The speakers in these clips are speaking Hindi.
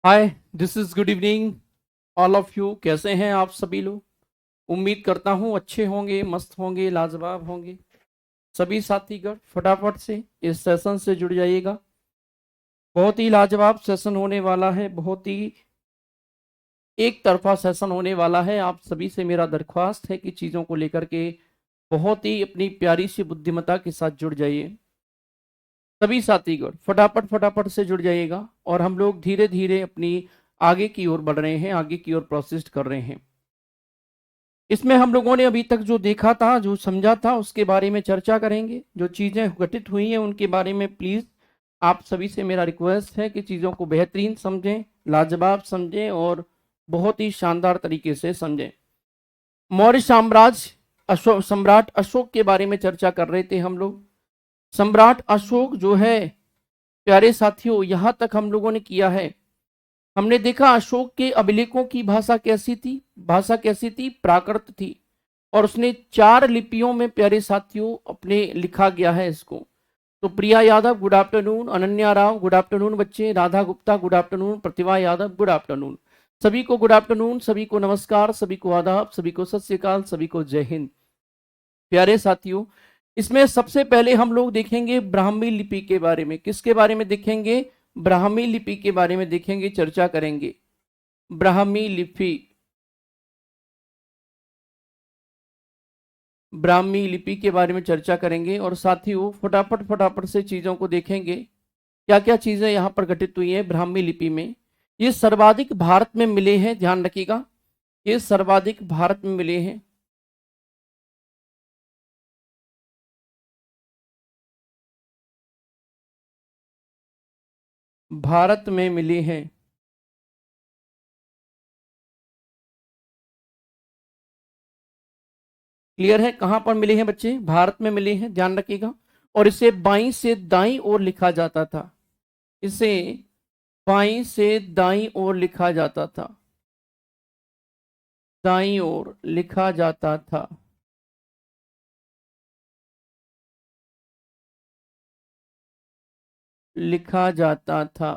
Hi, this is good evening all of you. कैसे हैं आप सभी लोग? उम्मीद करता हूँ अच्छे होंगे, मस्त होंगे, लाजवाब होंगे। सभी साथीगण फटाफट से इस सेशन से जुड़ जाइएगा। बहुत ही लाजवाब सेशन होने वाला है, बहुत ही एक तरफा सेशन होने वाला है। आप सभी से मेरा दरख्वास्त है कि चीज़ों को लेकर के बहुत ही अपनी प्यारी सी बुद्धिमत्ता के साथ जुड़ जाइए। सभी साथीगण फटाफट फटाफट से जुड़ जाइएगा और हम लोग धीरे धीरे अपनी आगे की ओर बढ़ रहे हैं, आगे की ओर प्रोसेस कर रहे हैं। इसमें हम लोगों ने अभी तक जो देखा था, जो समझा था, उसके बारे में चर्चा करेंगे। जो चीज़ें घटित हुई हैं उनके बारे में प्लीज़ आप सभी से मेरा रिक्वेस्ट है कि चीज़ों को बेहतरीन समझें, लाजवाब समझें और बहुत ही शानदार तरीके से समझें। मौर्य साम्राज्य, अशोक सम्राट अशोक के बारे में चर्चा कर रहे थे हम लोग। सम्राट अशोक जो है, प्यारे साथियों, यहाँ तक हम लोगों ने किया है। हमने देखा अशोक के अभिलेखों की भाषा कैसी थी। भाषा कैसी थी? प्राकृत थी। और उसने 4 लिपियों में, प्यारे साथियों, अपने लिखा गया है इसको। तो Priya Yadav good afternoon, Ananya Rao good afternoon बच्चे, Radha Gupta good afternoon, Pratibha Yadav good afternoon. सभी को गुड आफ्टरनून, सभी को नमस्कार, सभी को आदाब, सभी को सत श्री अकाल, सभी को जय हिंद। प्यारे साथियों, इसमें सबसे पहले हम लोग देखेंगे ब्राह्मी लिपि के बारे में। किसके बारे में देखेंगे? ब्राह्मी लिपि के बारे में देखेंगे, चर्चा करेंगे। ब्राह्मी लिपि, ब्राह्मी लिपि के बारे में चर्चा करेंगे और साथियों फटाफट फटाफट से चीजों को देखेंगे। क्या क्या चीजें यहाँ पर घटित हुई हैं ब्राह्मी लिपि में। ये सर्वाधिक भारत में मिले हैं, ध्यान रखिएगा, ये सर्वाधिक भारत में मिले हैं। भारत में मिले हैं। क्लियर है? कहां पर मिले हैं बच्चे? भारत में मिले हैं, ध्यान रखिएगा। और इसे बाईं से दाईं ओर लिखा जाता था। इसे बाईं से दाईं ओर लिखा जाता था। दाईं ओर लिखा जाता था। लिखा जाता था।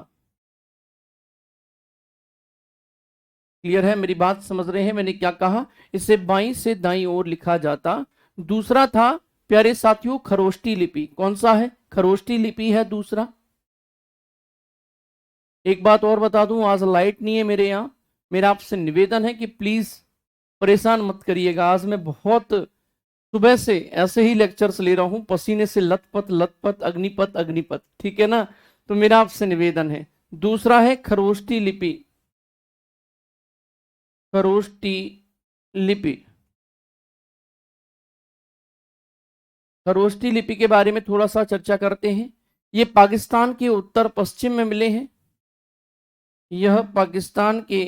क्लियर है? मेरी बात समझ रहे हैं मैंने क्या कहा? इसे बाईं से दाईं ओर लिखा जाता। दूसरा था, प्यारे साथियों, खरोष्टी लिपि। कौन सा है? खरोष्टी लिपि है दूसरा। एक बात और बता दूं, आज लाइट नहीं है मेरे यहाँ। मेरा आपसे निवेदन है कि प्लीज परेशान मत करिएगा। आज मैं बहुत सुबह से ऐसे ही लेक्चर्स ले रहा हूं, पसीने से लथपथ लथपथ, अग्निपथ अग्निपथ, ठीक है ना? तो मेरा आपसे निवेदन है। दूसरा है खरोष्टी लिपि। खरोष्टी लिपि। खरोष्टी लिपि के बारे में थोड़ा सा चर्चा करते हैं। ये पाकिस्तान के उत्तर पश्चिम में मिले हैं। यह पाकिस्तान के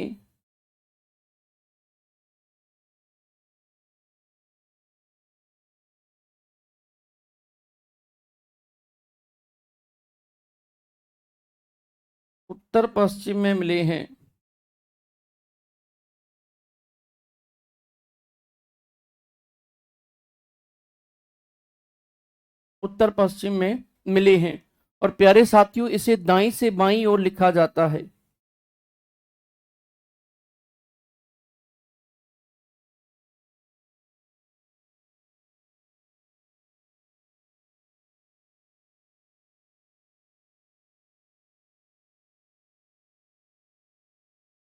उत्तर पश्चिम में मिले हैं। उत्तर पश्चिम में मिले हैं। और प्यारे साथियों, इसे दाईं से बाईं ओर लिखा जाता है।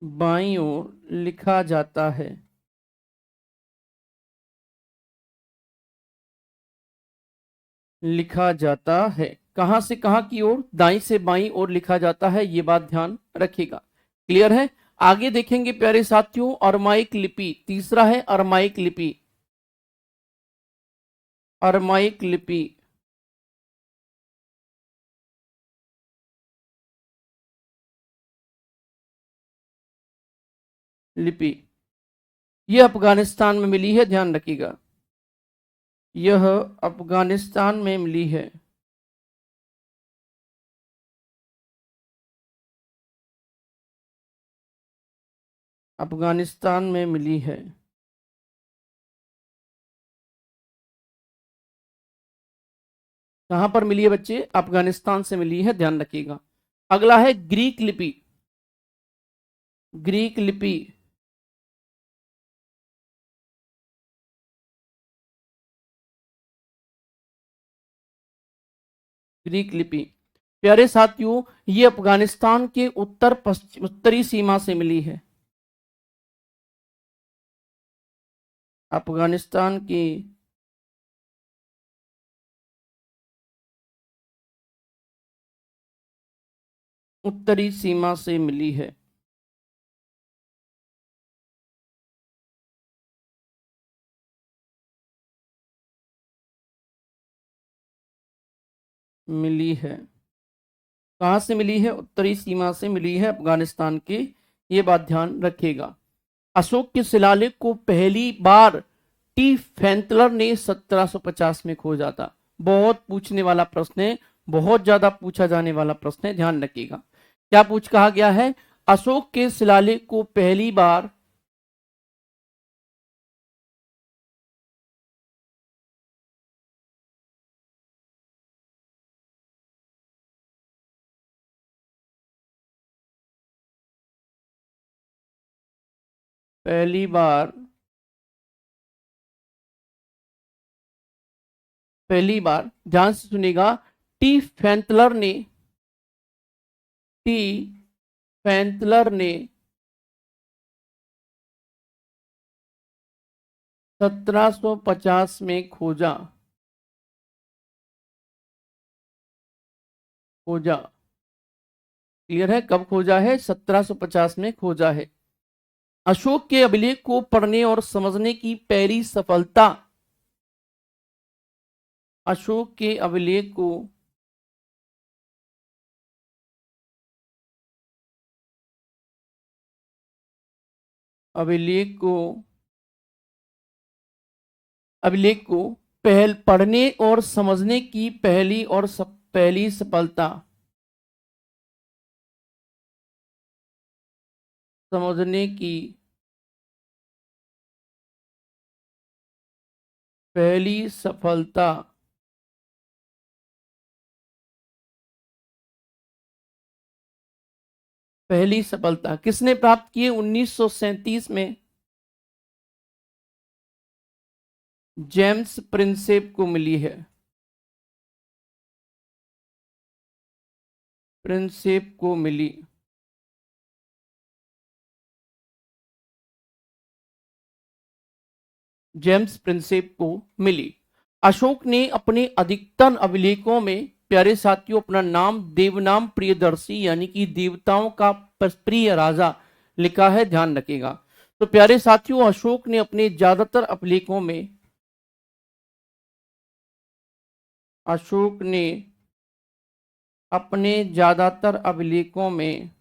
बाईं ओर लिखा जाता है। लिखा जाता है। कहां से कहां की ओर? दाईं से बाईं ओर लिखा जाता है, ये बात ध्यान रखिएगा। क्लियर है? आगे देखेंगे प्यारे साथियों, अरमाइक लिपि। तीसरा है अरमाइक लिपि। अरमाइक लिपि। लिपि यह अफगानिस्तान में मिली है, ध्यान रखिएगा। यह अफगानिस्तान में मिली है। अफगानिस्तान में मिली है। कहां पर मिली है बच्चे? अफगानिस्तान से मिली है, ध्यान रखिएगा। अगला है ग्रीक लिपि। ग्रीक लिपि। ग्रीक लिपि। प्यारे साथियों, ये अफगानिस्तान के उत्तरी सीमा से मिली है। अफगानिस्तान की उत्तरी सीमा से मिली है। मिली है। कहाँ से मिली है? उत्तरी सीमा से मिली है अफगानिस्तान की। ये बात ध्यान रखिएगा। अशोक के शिलालेख को पहली बार टी फैंतलर ने 1750 में खोजा था। बहुत पूछने वाला प्रश्न है, बहुत ज्यादा पूछा जाने वाला प्रश्न है, ध्यान रखिएगा। क्या पूछ कहा गया है? अशोक के शिलालेख को पहली बार ध्यान से सुनेगा, टी फैंतलर ने टी फैंतलर ने 1750 में खोजा। क्लियर है? कब खोजा है? 1750 में खोजा है। अशोक के अभिलेख को पढ़ने और समझने की पहली सफलता, अशोक के अभिलेख को अभिलेख को पढ़ने और समझने की पहली सफलता, समझने की पहली सफलता किसने प्राप्त की? 1937 में जेम्स प्रिंसेप को मिली है। प्रिंसेप को मिली। जेम्स प्रिंसेप को मिली। अशोक ने अपने अधिकतर अभिलेखों में, प्यारे साथियों, अपना नाम देवनाम प्रियदर्शी यानी कि देवताओं का प्रिय राजा लिखा है, ध्यान रखिएगा। तो प्यारे साथियों, अशोक ने अपने ज्यादातर अभिलेखों में अशोक ने अपने ज्यादातर अभिलेखों में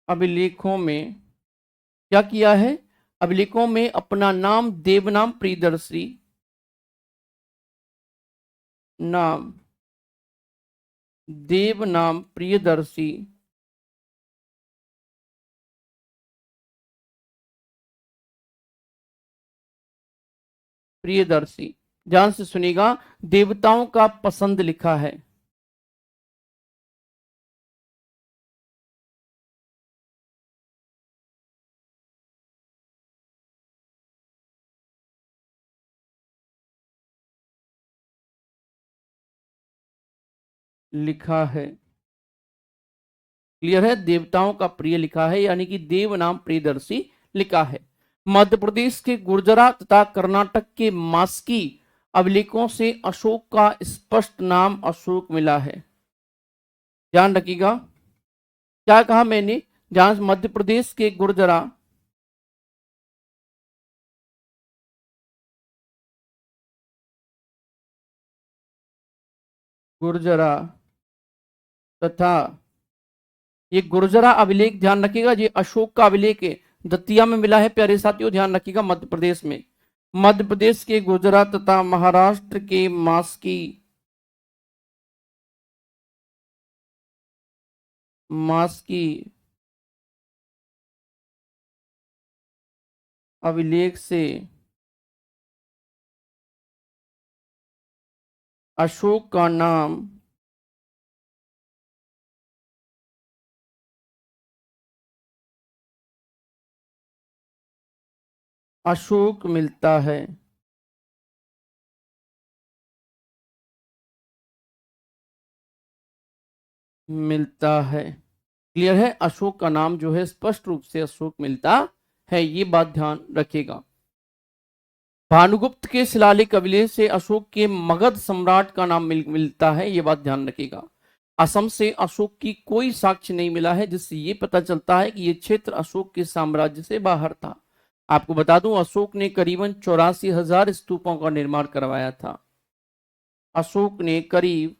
अभिलेखों में क्या किया है? अभिलेखों में अपना नाम देवनाम प्रियदर्शी नाम देवनाम प्रियदर्शी प्रियदर्शी, ध्यान से सुनिएगा, देवताओं का पसंद लिखा है। लिखा है। क्लियर है? देवताओं का प्रिय लिखा है, यानी कि देव नाम प्रियदर्शी लिखा है। मध्य प्रदेश के गुर्जरा तथा कर्नाटक के मास्की अभिलेखों से अशोक का स्पष्ट नाम अशोक मिला है। ध्यान रखिएगा, क्या कहा मैंने? जहां मध्य प्रदेश के गुर्जरा तथा ये गुर्जरा अभिलेख, ध्यान रखिएगा, ये अशोक का अभिलेख है, दतिया में मिला है। प्यारे साथियों, ध्यान रखिएगा, मध्य प्रदेश में, मध्य प्रदेश के गुजरात तथा महाराष्ट्र के मास्की अभिलेख से अशोक का नाम अशोक मिलता है। मिलता है। क्लियर है, अशोक का नाम जो है स्पष्ट रूप से अशोक मिलता है, ये बात ध्यान रखिएगा। भानुगुप्त के शिलालेख अभिलेख से अशोक के मगध सम्राट का नाम मिलता है, ये बात ध्यान रखिएगा। असम से अशोक की कोई साक्ष्य नहीं मिला है, जिससे ये पता चलता है कि ये क्षेत्र अशोक के साम्राज्य से बाहर था। आपको बता दूं, अशोक ने करीबन 84,000 स्तूपों का निर्माण करवाया था। अशोक ने करीब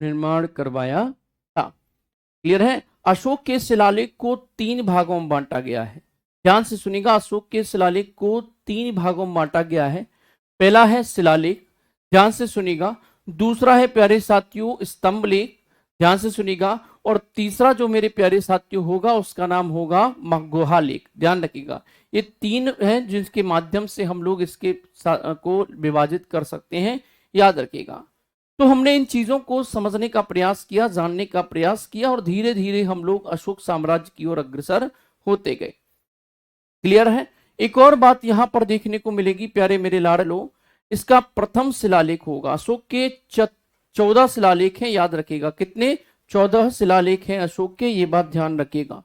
निर्माण करवाया था। क्लियर है। अशोक के शिलालेख को 3 भागों में बांटा गया है। ध्यान से सुनिएगा, अशोक के शिलालेख को 3 भागों में बांटा गया है। पहला है शिलालेख, ध्यान से सुनिएगा। दूसरा है प्यारे साथियों स्तंभ लेख, ध्यान से सुनिएगा। और तीसरा जो मेरे प्यारे साथियों होगा उसका नाम होगा गुहा लेख, ध्यान रखिएगा। ये 3 हैं जिसके माध्यम से हम लोग इसके को विभाजित कर सकते हैं, याद रखिएगा। तो हमने इन चीजों को समझने का प्रयास किया, जानने का प्रयास किया, और धीरे धीरे हम लोग अशोक साम्राज्य की ओर अग्रसर होते गए। क्लियर है। एक और बात यहां पर देखने को मिलेगी प्यारे मेरे लाडलो, इसका प्रथम शिलालेख होगा। अशोक के 14 शिलालेख हैं, याद रखिएगा। कितने? 14 शिलालेख हैं अशोक के, ये बात ध्यान रखिएगा।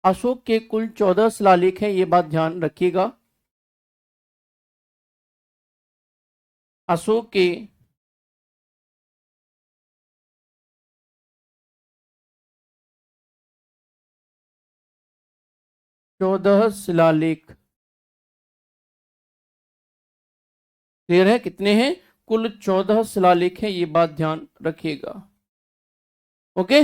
अशोक के कुल 14 शिलालेख हैं, ये बात ध्यान रखिएगा। अशोक के 14 शिलालेख। क्लियर है, कितने हैं? कुल 14 शिलालेख हैं, ये बात ध्यान रखिएगा। ओके।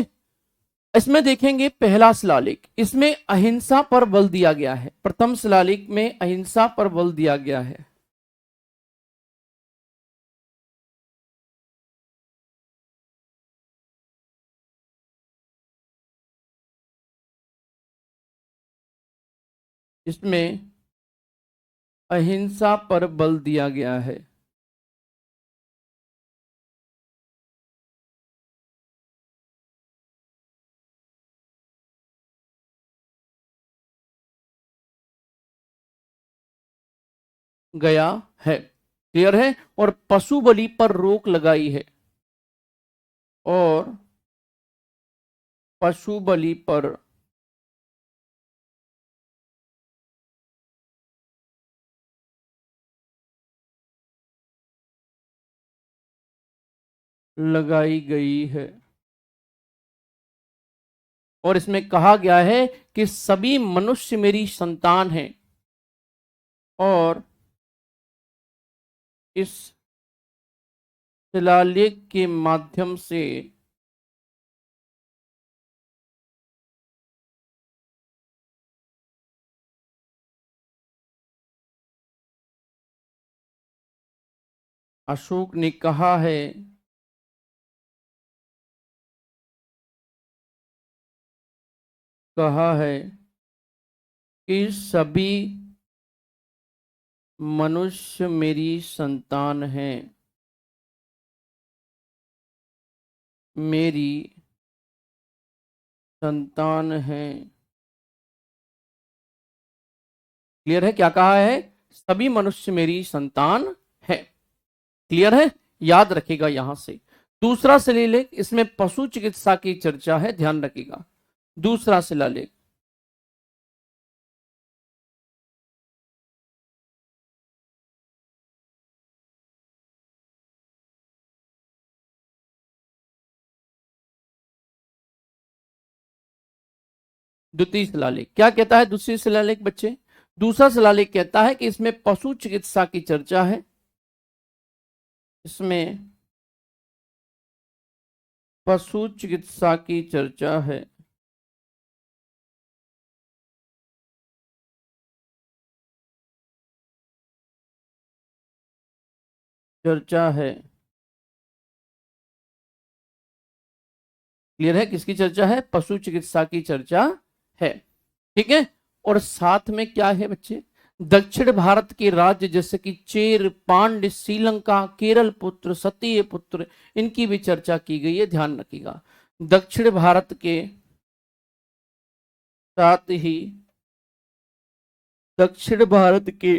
इसमें देखेंगे पहला शिलालेख, इसमें अहिंसा पर बल दिया गया है। प्रथम शिलालेख में अहिंसा पर बल दिया गया है। इसमें अहिंसा पर बल दिया गया है। गया है। क्लियर है। और पशु बलि पर रोक लगाई है। और पशु बलि पर लगाई गई है। और इसमें कहा गया है कि सभी मनुष्य मेरी संतान हैं, और इस शिलालेख के माध्यम से अशोक ने कहा है कि सभी मनुष्य मेरी संतान हैं। मेरी संतान है। क्लियर है, क्या कहा है? सभी मनुष्य मेरी संतान है। क्लियर है, याद रखिएगा यहां से। दूसरा शिलालेख, इसमें पशु चिकित्सा की चर्चा है, ध्यान रखिएगा। दूसरा शिलालेख, द्वितीय शिलालेख क्या कहता है? दूसरी शिलालेख बच्चे, दूसरा शिलालेख कहता है कि इसमें पशु चिकित्सा की चर्चा है। इसमें पशु चिकित्सा की चर्चा है। चर्चा है। क्लियर है? किसकी चर्चा है? पशु चिकित्सा की चर्चा है। ठीक है। और साथ में क्या है बच्चे? दक्षिण भारत के राज्य जैसे कि चेर, पांड्य, श्रीलंका, केरल पुत्र, सतीय पुत्र, इनकी भी चर्चा की गई है, ध्यान रखिएगा। दक्षिण भारत के साथ ही दक्षिण भारत के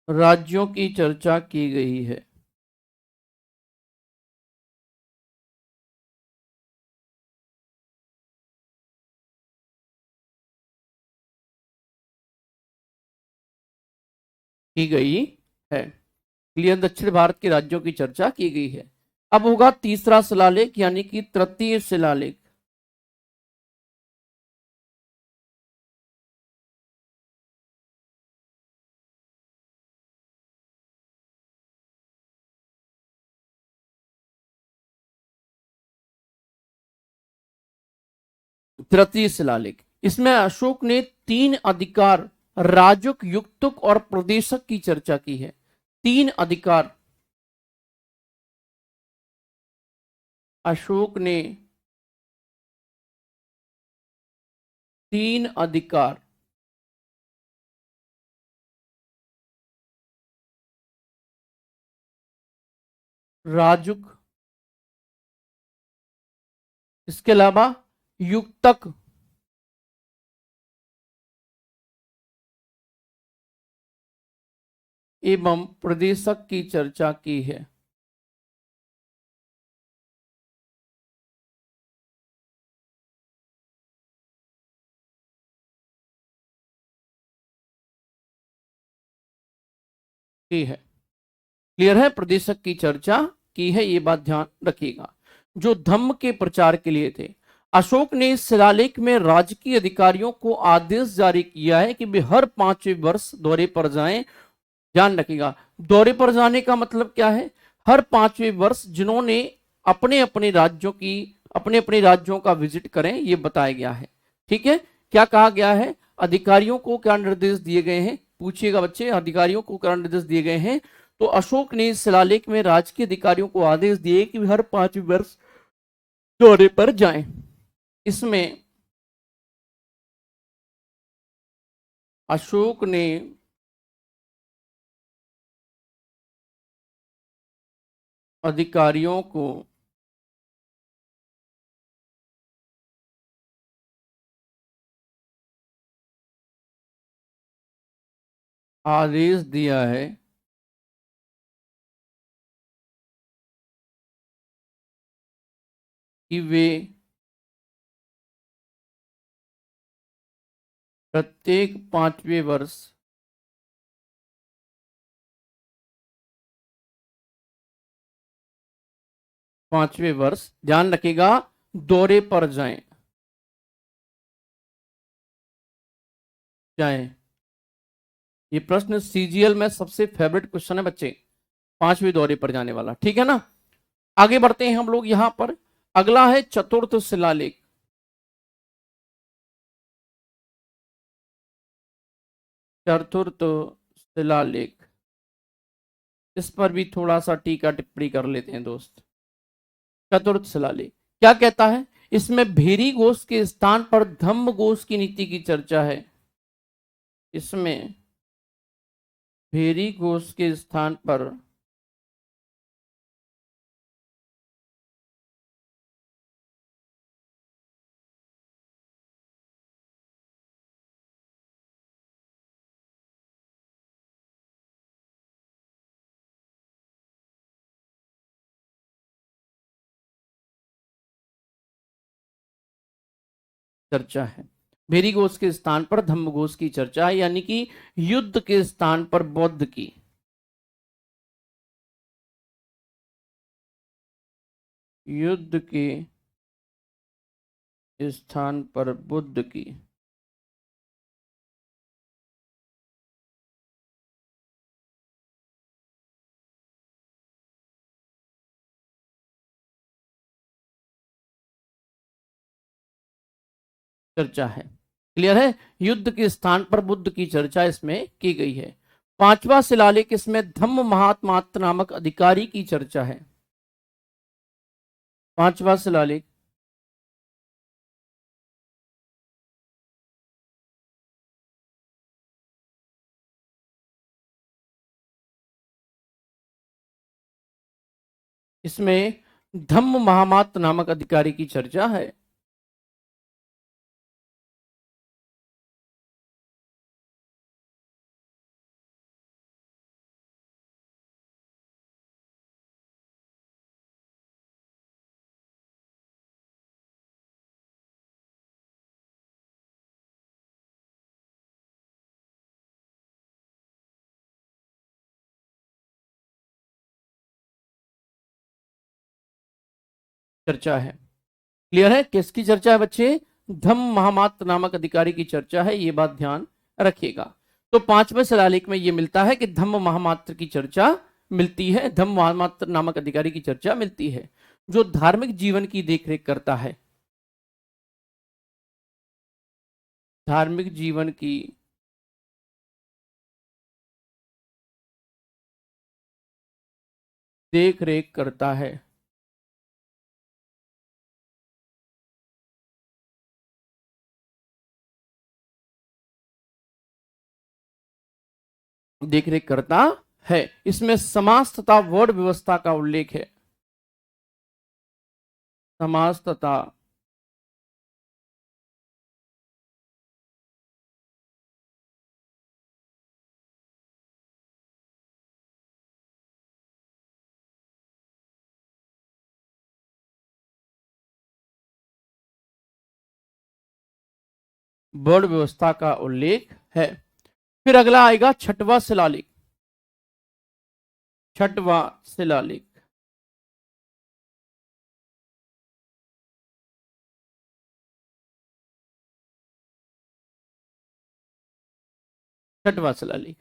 राज्यों की चर्चा की गई है। की गई है। क्लियर? दक्षिण भारत के राज्यों की चर्चा की गई है। अब होगा तीसरा शिलालेख यानी कि तृतीय शिलालेख। तृतीय शिलालेख, इसमें अशोक ने 3 अधिकार, राजक, युक्तक और प्रदेशक की चर्चा की है। 3 अधिकार अशोक ने 3 अधिकार, राजुक, इसके अलावा युक्तक एवं प्रदेशक की चर्चा की है। की है। क्लियर है? प्रदेशक की चर्चा की है, ये बात ध्यान रखिएगा। जो धम्म के प्रचार के लिए थे, अशोक ने इस शिलालेख में राजकीय अधिकारियों को आदेश जारी किया है कि वे हर 5वें वर्ष दौरे पर जाएं। ध्यान रखिएगा, दौरे पर जाने का मतलब क्या है? हर 5वें वर्ष जिन्होंने अपने अपने राज्यों की, अपने अपने राज्यों का विजिट करें, ये बताया गया है। ठीक है। क्या कहा गया है? अधिकारियों को क्या निर्देश दिए गए हैं? पूछिएगा बच्चे, अधिकारियों को क्या निर्देश दिए गए हैं? तो अशोक ने इस शिलालेख में राजकीय अधिकारियों को आदेश दिए कि हर 5वें वर्ष दौरे पर जाएं। इसमें अशोक ने अधिकारियों को आदेश दिया है कि वे प्रत्येक 5वें वर्ष ध्यान रखिएगा, दौरे पर जाएं। ये प्रश्न सीजीएल में सबसे फेवरेट क्वेश्चन है बच्चे, 5वें दौरे पर जाने वाला। ठीक है ना? आगे बढ़ते हैं हम लोग यहां पर। अगला है चतुर्थ शिलालेख। चतुर्थ शिलालेख, इस पर भी थोड़ा सा टीका टिप्पणी कर लेते हैं दोस्त। चतुर्थ शिलालेख क्या कहता है? इसमें भेरी घोष के स्थान पर धम्म घोष की नीति की चर्चा है। इसमें भेरी घोष के स्थान पर चर्चा है। भेरी घोष के स्थान पर धम्म घोष की चर्चा है, यानी कि युद्ध के स्थान पर बौद्ध की, युद्ध के स्थान पर बुद्ध की चर्चा है। क्लियर है। युद्ध के स्थान पर बुद्ध की चर्चा इसमें की गई है। पांचवा शिलालेख इसमें धम्म महात्मात्र नामक अधिकारी की चर्चा है। पांचवा शिलालेख इसमें धम्म महामात्र नामक अधिकारी की चर्चा है। चर्चा है। क्लियर है। किसकी चर्चा है बच्चे? धम्म महामात्र नामक अधिकारी की चर्चा है, ये बात ध्यान रखिएगा। तो पांचवें शिलालेख में ये मिलता है कि धम्म महामात्र की चर्चा मिलती है, धम्म महामात्र नामक अधिकारी की चर्चा मिलती है, जो धार्मिक जीवन की देखरेख करता है। धार्मिक जीवन की देख रेख करता है। देख रेख करता है। इसमें समाज तथा वर्ड व्यवस्था का उल्लेख है। समाज तथा वर्ड व्यवस्था का उल्लेख है। फिर अगला आएगा छठवां शिलालेख। छठवां शिलालेख छठवां शिलालेख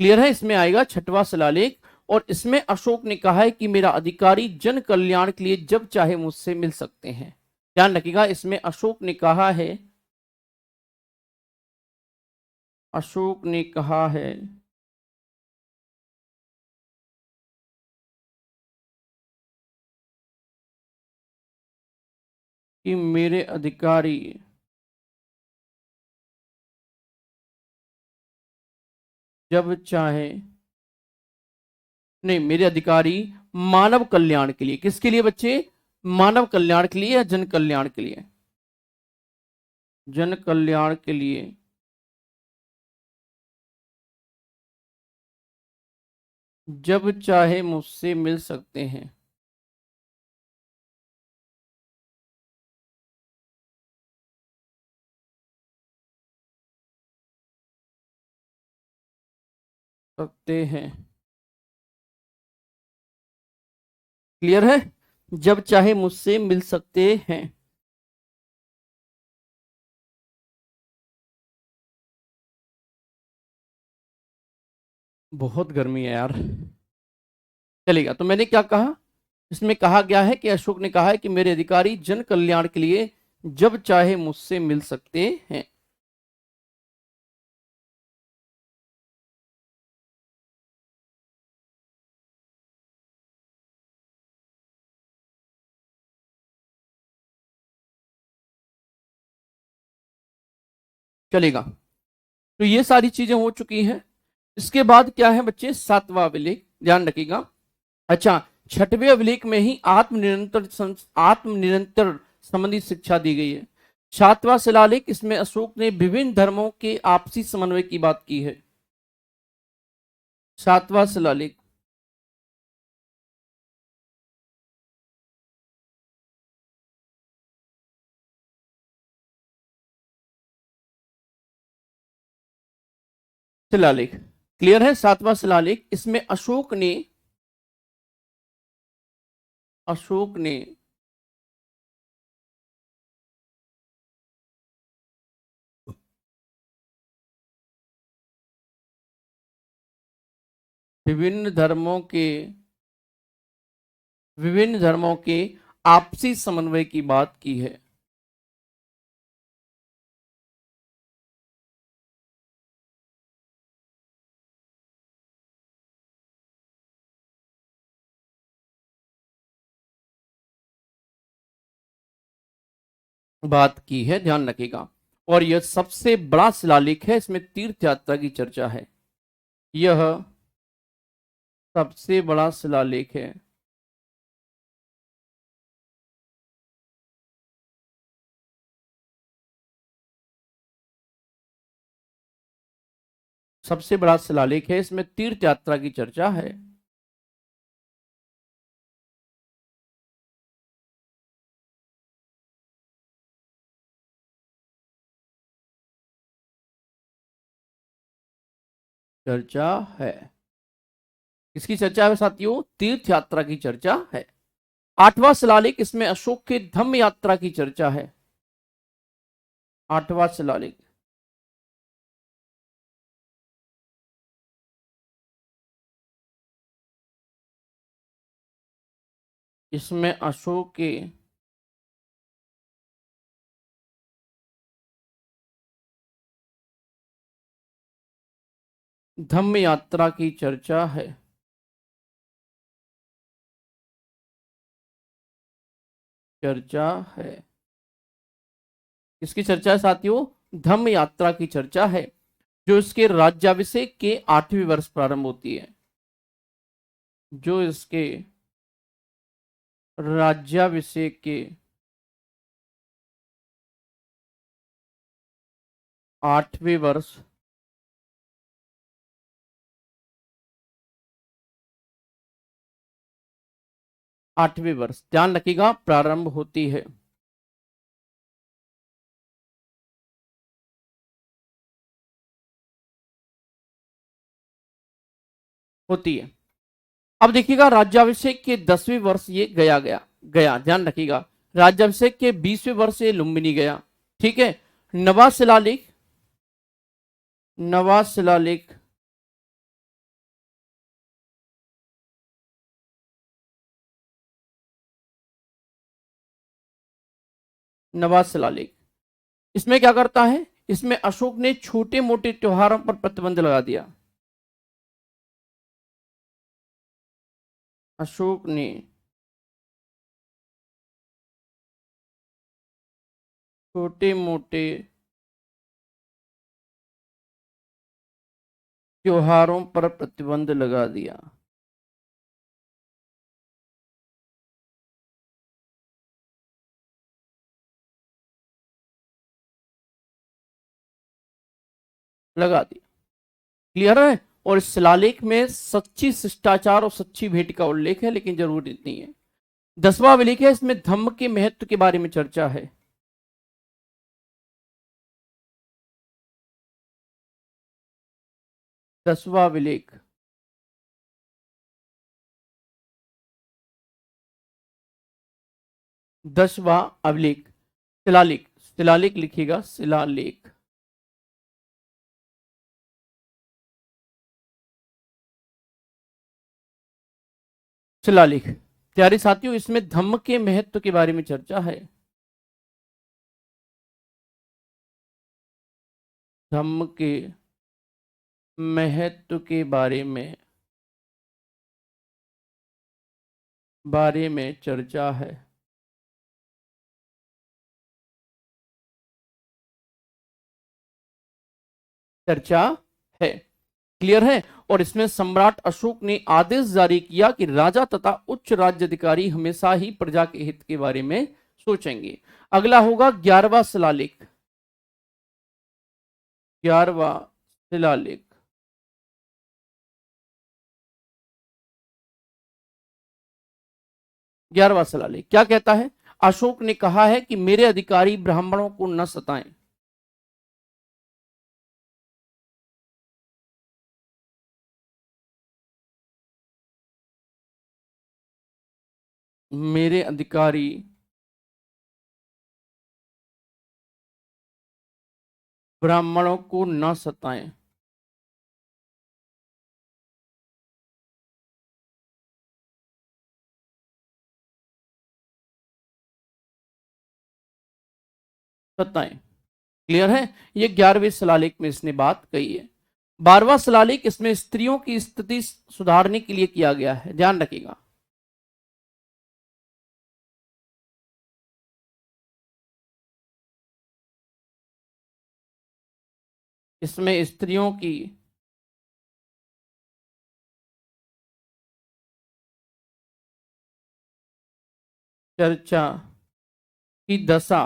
क्लियर है। इसमें आएगा छठवां शिलालेख, और इसमें अशोक ने कहा है कि मेरा अधिकारी जन कल्याण के लिए जब चाहे मुझसे मिल सकते हैं। ध्यान रखिएगा, इसमें अशोक ने कहा है, अशोक ने कहा है कि मेरे अधिकारी जब चाहे, नहीं, मेरे अधिकारी मानव कल्याण के लिए। किसके लिए बच्चे? मानव कल्याण के लिए या जन कल्याण के लिए? जन कल्याण के लिए जब चाहे मुझसे मिल सकते हैं। सकते हैं। क्लियर है। जब चाहे मुझसे मिल सकते हैं। बहुत गर्मी है यार। चलेगा। तो मैंने क्या कहा, इसमें कहा गया है कि अशोक ने कहा है कि मेरे अधिकारी जन कल्याण के लिए जब चाहे मुझसे मिल सकते हैं। चलेगा। तो ये सारी चीजें हो चुकी हैं। इसके बाद क्या है बच्चे? सातवां अभिलेख, ध्यान रखिएगा। अच्छा, छठवें अभिलेख में ही आत्मनिरंतर संबंधी शिक्षा दी गई है। सातवां शिलालेख, इसमें अशोक ने विभिन्न धर्मों के आपसी समन्वय की बात की है। सातवां शिलालेख शिलालेख क्लियर है। सातवां शिलालेख, इसमें अशोक ने विभिन्न धर्मों के आपसी समन्वय की बात की है। बात की है, ध्यान रखिएगा। और यह सबसे बड़ा शिलालेख है, इसमें तीर्थ यात्रा की चर्चा है। यह सबसे बड़ा शिलालेख है। सबसे बड़ा शिलालेख है, इसमें तीर्थ यात्रा की चर्चा है। चर्चा है। किसकी चर्चा है साथियों? तीर्थ यात्रा की चर्चा है। आठवां शिलालेख, इसमें अशोक के धम्म यात्रा की चर्चा है। आठवां शिलालेख, इसमें अशोक के धम्म यात्रा की चर्चा है। चर्चा है। किसकी चर्चा है साथियों? धम्म यात्रा की चर्चा है, जो इसके राज्याभिषेक के 8वें वर्ष प्रारंभ होती है। जो इसके राज्याभिषेक के 8वें वर्ष 8वें वर्ष, ध्यान रखिएगा, प्रारंभ होती है। होती है। अब देखिएगा, राज्याभिषेक के 10वें वर्ष ये गया गया गया, ध्यान रखिएगा। राज्याभिषेक के 20वें वर्ष ये लुम्बिनी गया। ठीक है। नवा शिलालेख, नवा शिलालेख, नवा शिलालेख, इसमें क्या करता है? इसमें अशोक ने छोटे मोटे त्योहारों पर प्रतिबंध लगा दिया। अशोक ने छोटे मोटे त्योहारों पर प्रतिबंध लगा दिया। लगा दिया। क्लियर है? और इस शिलालेख में सच्ची शिष्टाचार और सच्ची भेंट का उल्लेख है, लेकिन जरूरी नहीं है। 10वां अभिलेख है, इसमें धम्म के महत्व के बारे में चर्चा है। 10वां अभिलेख, 10वां अभिलेख, शिलालेख, शिलालेख लिखिएगा, शिलालेख, शिलालेख। प्यारे साथियों, इसमें धम्म के महत्व के बारे में चर्चा है। धम्म के महत्व के बारे में चर्चा है। चर्चा है। क्लियर है? और इसमें सम्राट अशोक ने आदेश जारी किया कि राजा तथा उच्च राज्य अधिकारी हमेशा ही प्रजा के हित के बारे में सोचेंगे। अगला होगा 11वां शिलालेख। 11वां शिलालेख, 11वां शिलालेख क्या कहता है? अशोक ने कहा है कि मेरे अधिकारी ब्राह्मणों को न सताएं। मेरे अधिकारी ब्राह्मणों को न सताएं। सताएं। क्लियर है? ये 11वें शिलालेख में इसने बात कही है। 12वां शिलालेख, इसमें स्त्रियों की स्थिति सुधारने के लिए किया गया है, ध्यान रखिएगा। इसमें स्त्रियों की चर्चा की दशा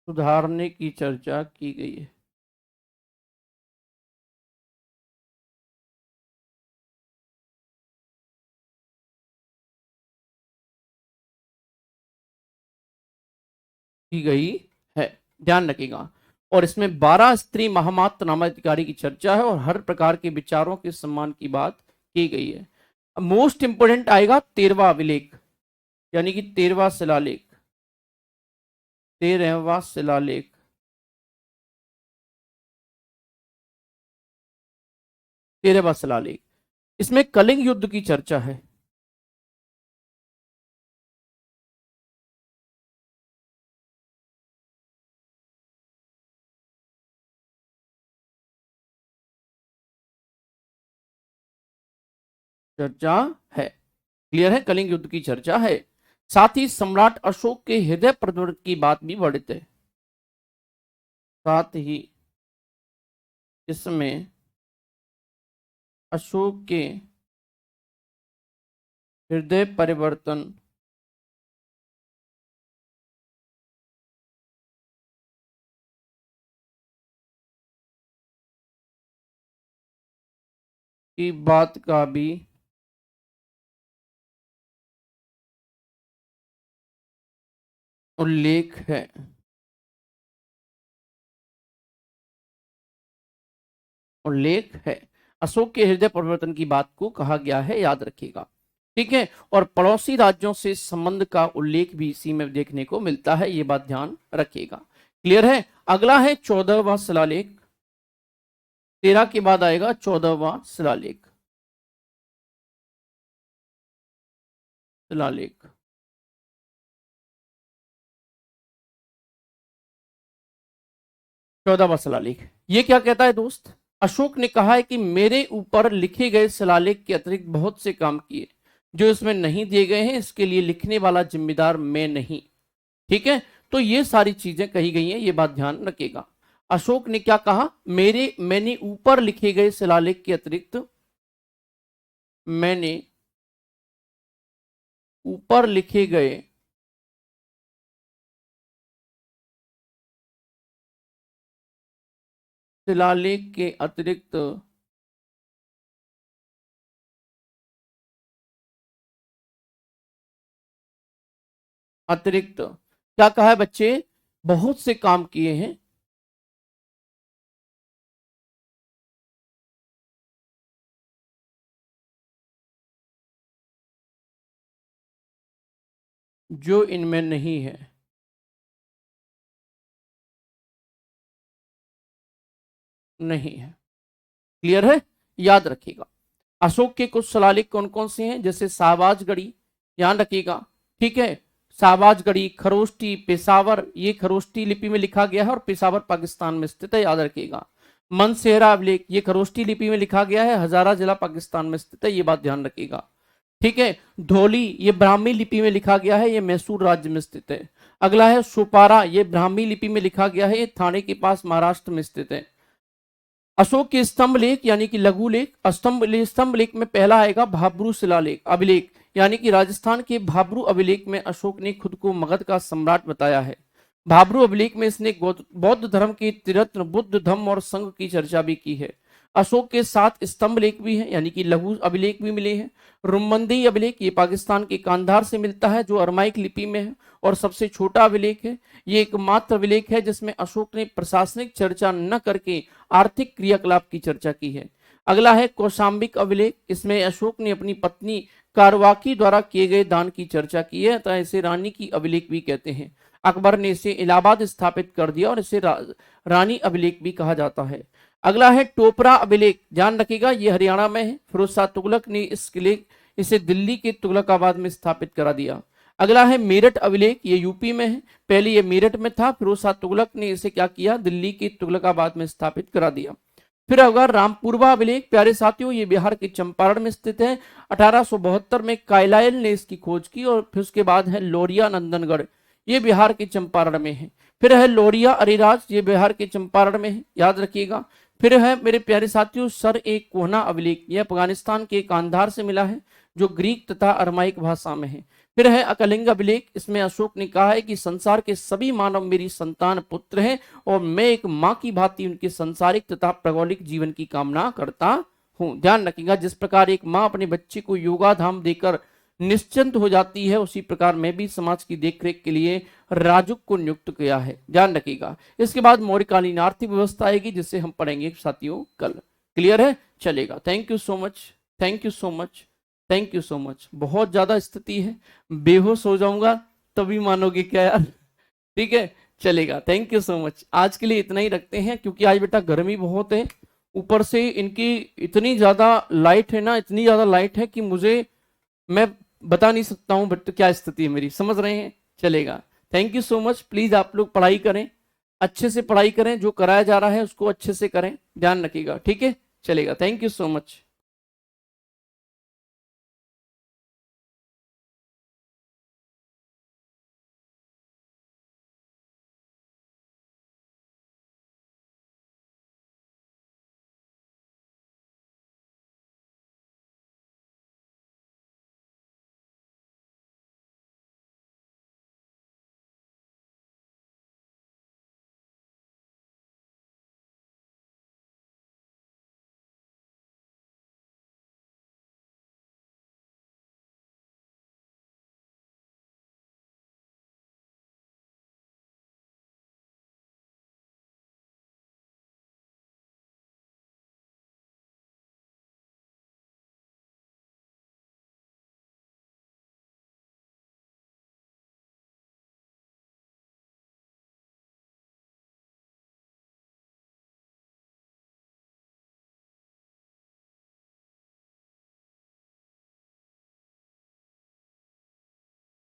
सुधारने की चर्चा की गई है। की गई है, ध्यान रखिएगा। और इसमें 12 स्त्री महामात्र नामाधिकारी की चर्चा है और हर प्रकार के विचारों के सम्मान की बात की गई है। मोस्ट इंपोर्टेंट आएगा 13वां अभिलेख, यानी कि 13वां शिलालेख। 13वां शिलालेख, 13वां शिलालेख, इसमें कलिंग युद्ध की चर्चा है। चर्चा है, क्लियर है, कलिंग युद्ध की चर्चा है। साथ ही सम्राट अशोक के हृदय परिवर्तन की बात भी वर्णित है। साथ ही इसमें अशोक के हृदय परिवर्तन की बात का भी उल्लेख है। उल्लेख है, अशोक के हृदय परिवर्तन की बात को कहा गया है, याद रखिएगा। ठीक है, और पड़ोसी राज्यों से संबंध का उल्लेख भी इसी में देखने को मिलता है, ये बात ध्यान रखिएगा। क्लियर है। अगला है 14वां शिलालेख। 13 के बाद आएगा 14वां शिलालेख। शिलालेख 14वां शिलालेख, ये क्या कहता है दोस्त? अशोक ने कहा है कि मेरे ऊपर लिखे गए शिलालेख के अतिरिक्त बहुत से काम किए जो इसमें नहीं दिए गए हैं, इसके लिए लिखने वाला जिम्मेदार मैं नहीं। ठीक है, तो ये सारी चीजें कही गई हैं, ये बात ध्यान रखिएगा। अशोक ने क्या कहा? मैंने ऊपर लिखे गए शिलालेख के अतिरिक्त मैंने ऊपर लिखे गए शिलालेख के अतिरिक्त क्या कहा है बच्चे? बहुत से काम किए हैं जो इनमें नहीं है। नहीं है, क्लियर है, याद रखिएगा। अशोक के कुछ शिलालेख कौन कौन से हैं? जैसे शाहबाजगढ़ी, ध्यान रखिएगा। ठीक है, शाहबाजगढ़ी, खरोष्टी, पेशावर, ये खरोष्टी लिपि में लिखा गया है और पेशावर पाकिस्तान में स्थित है, याद रखिएगा। मनसेहरा अभिलेख, ये खरोष्टी लिपि में लिखा गया है, हजारा जिला पाकिस्तान में स्थित है, ये बात ध्यान रखिएगा। ठीक है, धौली, ये ब्राह्मी लिपि में लिखा गया है, ये मैसूर राज्य में स्थित है। अगला है सुपारा, ये ब्राह्मी लिपि में लिखा गया है, ये थाने के पास महाराष्ट्र में स्थित है। अशोक के स्तंभ लेख यानी कि लघु लेख, स्तंभ लेख में पहला आएगा भाब्रू शिलालेख अभिलेख, यानी कि राजस्थान के भाब्रू अभिलेख में अशोक ने खुद को मगध का सम्राट बताया है। भाब्रू अभिलेख में इसने बौद्ध धर्म के त्रिरत्न बुद्ध, धम्म और संघ की चर्चा भी की है। अशोक के 7 स्तंभ लेख भी हैं, यानी कि लघु अभिलेख भी मिले हैं। रुमंदी अभिलेख, ये पाकिस्तान के कांधार से मिलता है, जो अरमाइक लिपि में है और सबसे छोटा अभिलेख है। ये एकमात्र अभिलेख है जिसमें अशोक ने प्रशासनिक चर्चा न करके आर्थिक क्रियाकलाप की चर्चा की है। अगला है कौशाम्बिक अभिलेख, इसमें अशोक ने अपनी पत्नी कारवाकी द्वारा किए गए दान की चर्चा की है, अतः इसे रानी की अभिलेख भी कहते हैं। अकबर ने इसे इलाहाबाद स्थापित कर दिया और इसे रानी अभिलेख भी कहा जाता है। अगला है टोपरा अभिलेख, ध्यान रखिएगा, ये हरियाणा में है। फिरोज शाह तुगलक ने इसे दिल्ली के तुगलकाबाद में स्थापित करा दिया। अगला है मेरठ अभिलेख, ये यूपी में है, पहले ये मेरठ में था, फिरोज शाह तुगलक ने इसे क्या किया? दिल्ली के तुगलकाबाद में स्थापित करा दिया। फिर अगर रामपुरवा अभिलेख, प्यारे साथियों, ये बिहार के चंपारण में स्थित है। 1872 में कायलायल ने इसकी खोज की और फिर उसके बाद है लोरिया नंदनगढ़, ये बिहार के चंपारण में है। फिर है लोरिया अरिराज, ये बिहार के चंपारण में है, याद रखिएगा। फिर है मेरे प्यारे साथियों सर एक कोहना अभिलेख, ये अफगानिस्तान के कांधार से मिला है, जो ग्रीक तथा अरमाइक भाषा में है। फिर है अकलिंग अभिलेख, इसमें अशोक ने कहा है कि संसार के सभी मानव मेरी संतान पुत्र हैं और मैं एक माँ की भांति उनके संसारिक तथा प्रगौलिक जीवन की कामना करता हूं। ध्यान रखिएगा, जिस प्रकार एक माँ अपने बच्चे को योगाधाम देकर निश्चिंत हो जाती है, उसी प्रकार मैं भी समाज की देखरेख के लिए राजुक को नियुक्त किया है। ध्यान रखिएगा। इसके बाद मौर्यकालीन आर्थिक व्यवस्था आएगी, जिसे हम पढ़ेंगे साथियों कल। क्लियर है? चलेगा। Thank you so much, thank you so much, thank you so much. बहुत ज्यादा स्थिति है, बेहोश हो जाऊंगा तभी मानोगे क्या यार? ठीक है, चलेगा। Thank you so much. आज के लिए इतना ही रखते हैं, क्योंकि आज बेटा गर्मी बहुत है, ऊपर से इनकी इतनी ज्यादा लाइट है ना, इतनी ज्यादा लाइट है कि मैं बता नहीं सकता हूं बट क्या स्थिति है मेरी, समझ रहे हैं? चलेगा। Thank you so much. Please आप लोग पढ़ाई करें, अच्छे से पढ़ाई करें, जो कराया जा रहा है उसको अच्छे से करें, ध्यान रखिएगा। ठीक है, चलेगा। Thank you so much.